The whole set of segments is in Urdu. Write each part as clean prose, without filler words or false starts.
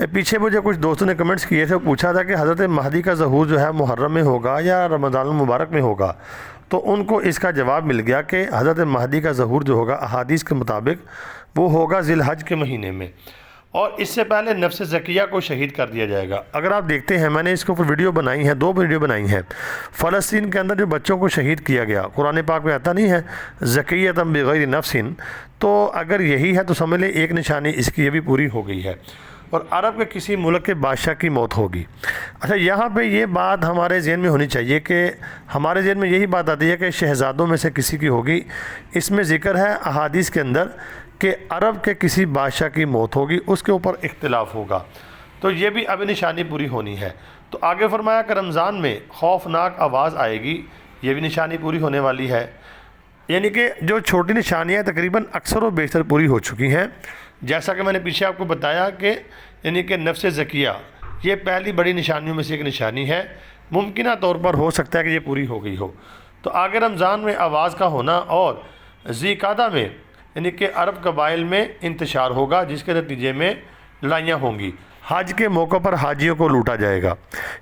پیچھے مجھے کچھ دوستوں نے کمنٹس کیے تھے، پوچھا تھا کہ حضرت مہدی کا ظہور جو ہے محرم میں ہوگا یا رمضان المبارک میں ہوگا، تو ان کو اس کا جواب مل گیا کہ حضرت مہدی کا ظہور جو ہوگا احادیث کے مطابق وہ ہوگا ذی الحج کے مہینے میں، اور اس سے پہلے نفس زکیہ کو شہید کر دیا جائے گا۔ اگر آپ دیکھتے ہیں، میں نے اس کے اوپر ویڈیو بنائی ہے، 2 ویڈیو بنائی ہیں، فلسطین کے اندر جو بچوں کو شہید کیا گیا، قرآن پاک میں آتا نہیں ہے زکیۃ بغیر نفس، تو اگر یہی ہے تو سمجھ لیں ایک نشانی اس کی یہ بھی پوری ہو گئی ہے، اور عرب کے کسی ملک کے بادشاہ کی موت ہوگی۔ اچھا، یہاں پہ یہ بات ہمارے ذہن میں ہونی چاہیے کہ ہمارے ذہن میں یہی بات آتی ہے کہ شہزادوں میں سے کسی کی ہوگی، اس میں ذکر ہے احادیث کے اندر کہ عرب کے کسی بادشاہ کی موت ہوگی، اس کے اوپر اختلاف ہوگا، تو یہ بھی اب نشانی پوری ہونی ہے۔ تو آگے فرمایا کہ رمضان میں خوفناک آواز آئے گی، یہ بھی نشانی پوری ہونے والی ہے، یعنی کہ جو چھوٹی نشانیاں تقریباً اکثر و بیشتر پوری ہو چکی ہیں، جیسا کہ میں نے پیچھے آپ کو بتایا کہ یعنی کہ نفس زکیہ یہ پہلی بڑی نشانیوں میں سے ایک نشانی ہے، ممکنہ طور پر ہو سکتا ہے کہ یہ پوری ہو گئی ہو۔ تو آگے رمضان میں آواز کا ہونا اور ذی قعدہ میں یعنی کہ عرب قبائل میں انتشار ہوگا، جس کے نتیجے میں لڑائیاں ہوں گی۔ حج کے موقع پر حاجیوں کو لوٹا جائے گا،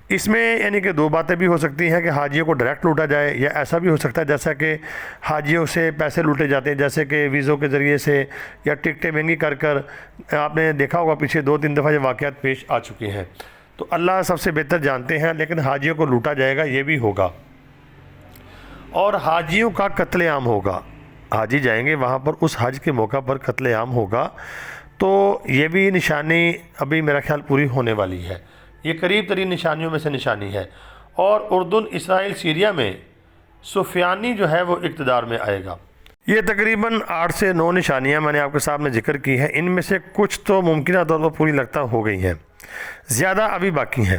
اس میں یعنی کہ 2 باتیں بھی ہو سکتی ہیں کہ حاجیوں کو ڈائریکٹ لوٹا جائے، یا ایسا بھی ہو سکتا ہے جیسا کہ حاجیوں سے پیسے لوٹے جاتے ہیں، جیسے کہ ویزوں کے ذریعے سے یا ٹکٹیں مہنگی کر کر، آپ نے دیکھا ہوگا پیچھے 2-3 دفعہ یہ واقعات پیش آ چکے ہیں، تو اللہ سب سے بہتر جانتے ہیں، لیکن حاجیوں کو لوٹا جائے گا یہ بھی ہوگا، اور حاجیوں کا قتل عام ہوگا، حاجی جائیں گے وہاں پر اس حج کے موقع پر قتل عام ہوگا، تو یہ بھی نشانی ابھی میرا خیال پوری ہونے والی ہے، یہ قریب ترین نشانیوں میں سے نشانی ہے۔ اور اردن، اسرائیل، سیریا میں سفیانی جو ہے وہ اقتدار میں آئے گا۔ یہ تقریباً 8 سے 9 نشانیاں میں نے آپ کے سامنے ذکر کی ہیں، ان میں سے کچھ تو ممکنہ طور پر پوری لگتا ہو گئی ہیں، زیادہ ابھی باقی ہیں۔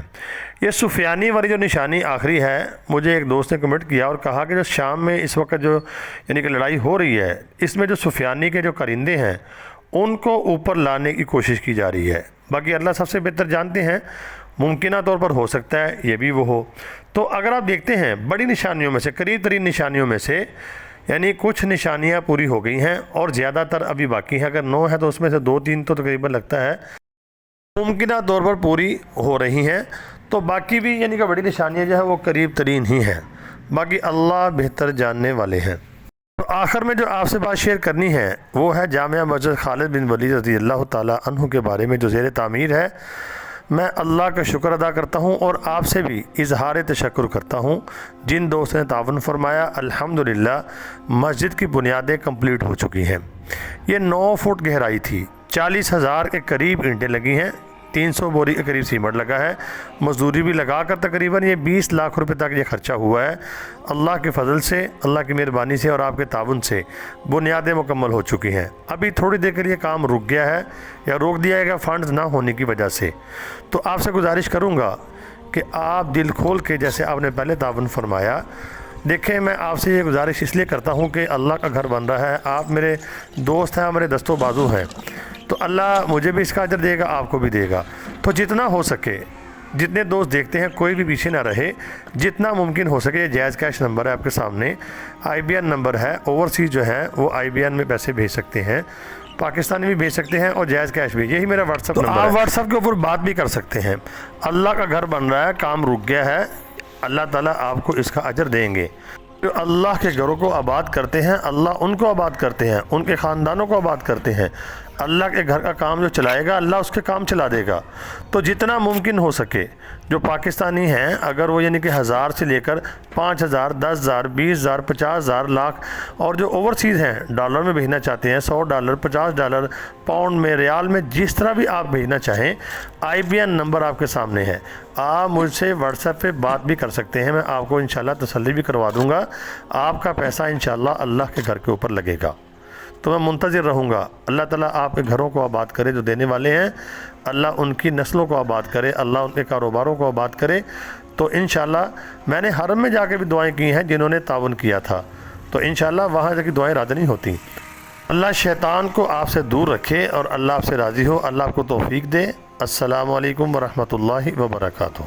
یہ سفیانی والی جو نشانی آخری ہے، مجھے ایک دوست نے کمنٹ کیا اور کہا کہ جو شام میں اس وقت جو یعنی کہ لڑائی ہو رہی ہے، اس میں جو سفیانی کے جو کرندے ہیں ان کو اوپر لانے کی کوشش کی جا رہی ہے، باقی اللہ سب سے بہتر جانتے ہیں، ممکنہ طور پر ہو سکتا ہے یہ بھی وہ ہو۔ تو اگر آپ دیکھتے ہیں بڑی نشانیوں میں سے، قریب ترین نشانیوں میں سے یعنی کچھ نشانیاں پوری ہو گئی ہیں اور زیادہ تر ابھی باقی ہیں، اگر 9 ہے تو اس میں سے 2-3 تو تقریباً لگتا ہے ممکنہ طور پر پوری ہو رہی ہیں، تو باقی بھی یعنی کہ بڑی نشانیاں جو ہیں وہ قریب ترین ہی ہیں، باقی اللہ بہتر جاننے والے ہیں۔ تو آخر میں جو آپ سے بات شیئر کرنی ہے وہ ہے جامعہ مسجد خالد بن ولید رضی اللہ تعالیٰ عنہ کے بارے میں جو زیر تعمیر ہے۔ میں اللہ کا شکر ادا کرتا ہوں اور آپ سے بھی اظہار تشکر کرتا ہوں، جن دوستوں نے تعاون فرمایا، الحمدللہ مسجد کی بنیادیں کمپلیٹ ہو چکی ہیں۔ یہ 9 فٹ گہرائی تھی، 40,000 کے قریب اینٹیں لگی ہیں، 300 بوری کے قریب سیمنٹ لگا ہے، مزدوری بھی لگا کر تقریباً یہ 20 لاکھ روپے تک یہ خرچہ ہوا ہے۔ اللہ کے فضل سے، اللہ کی مہربانی سے اور آپ کے تعاون سے بنیادیں مکمل ہو چکی ہیں۔ ابھی تھوڑی دیر کے لیے کام رک گیا ہے یا روک دیا گیا فنڈز نہ ہونے کی وجہ سے، تو آپ سے گزارش کروں گا کہ آپ دل کھول کے، جیسے آپ نے پہلے تعاون فرمایا، دیکھیں میں آپ سے یہ گزارش اس لیے کرتا ہوں کہ اللہ کا گھر بن رہا ہے، آپ میرے دوست ہیں، ہمارے دست و بازو ہیں، تو اللہ مجھے بھی اس کا اجر دے گا، آپ کو بھی دے گا۔ تو جتنا ہو سکے، جتنے دوست دیکھتے ہیں کوئی بھی پیچھے نہ رہے، جتنا ممکن ہو سکے، جائز کیش نمبر ہے آپ کے سامنے، IBN نمبر ہے، اوورسیز جو ہے وہ IBN میں پیسے بھیج سکتے ہیں، پاکستانی بھی بھیج سکتے ہیں اور جائز کیش بھی، یہی میرا واٹس ایپ نمبر ہے، آپ واٹس ایپ کے اوپر بات بھی کر سکتے ہیں۔ اللہ کا گھر بن رہا ہے، کام رک گیا ہے، اللہ تعالیٰ آپ کو اس کا اجر دیں گے۔ جو اللہ کے گھروں کو آباد کرتے ہیں، اللہ ان کو آباد کرتے ہیں، ان کے خاندانوں کو آباد کرتے ہیں، اللہ کے گھر کا کام جو چلائے گا اللہ اس کے کام چلا دے گا۔ تو جتنا ممکن ہو سکے جو پاکستانی ہیں، اگر وہ یعنی کہ 1000 سے لے کر 5000، 10,000، 20,000، 50,000، لاکھ، اور جو اوورسیز ہیں ڈالر میں بھیجنا چاہتے ہیں، $100، $50، پاؤنڈ میں، ریال میں، جس طرح بھی آپ بھیجنا چاہیں، IBN نمبر آپ کے سامنے ہے، آپ مجھ سے واٹس ایپ پہ بات بھی کر سکتے ہیں، میں آپ کو انشاءاللہ تسلی بھی کروا دوں گا، آپ کا پیسہ انشاءاللہ اللہ کے گھر کے اوپر لگے گا۔ تو میں منتظر رہوں گا۔ اللہ تعالیٰ آپ کے گھروں کو آباد کرے جو دینے والے ہیں، اللہ ان کی نسلوں کو آباد کرے، اللہ ان کے کاروباروں کو آباد کرے۔ تو انشاءاللہ میں نے حرم میں جا کے بھی دعائیں کی ہیں جنہوں نے تعاون کیا تھا، تو انشاءاللہ وہاں جا کے دعائیں رد نہیں ہوتی۔ اللہ شیطان کو آپ سے دور رکھے اور اللہ آپ سے راضی ہو، اللہ آپ کو توفیق دے۔ السلام علیکم ورحمۃ اللہ وبرکاتہ۔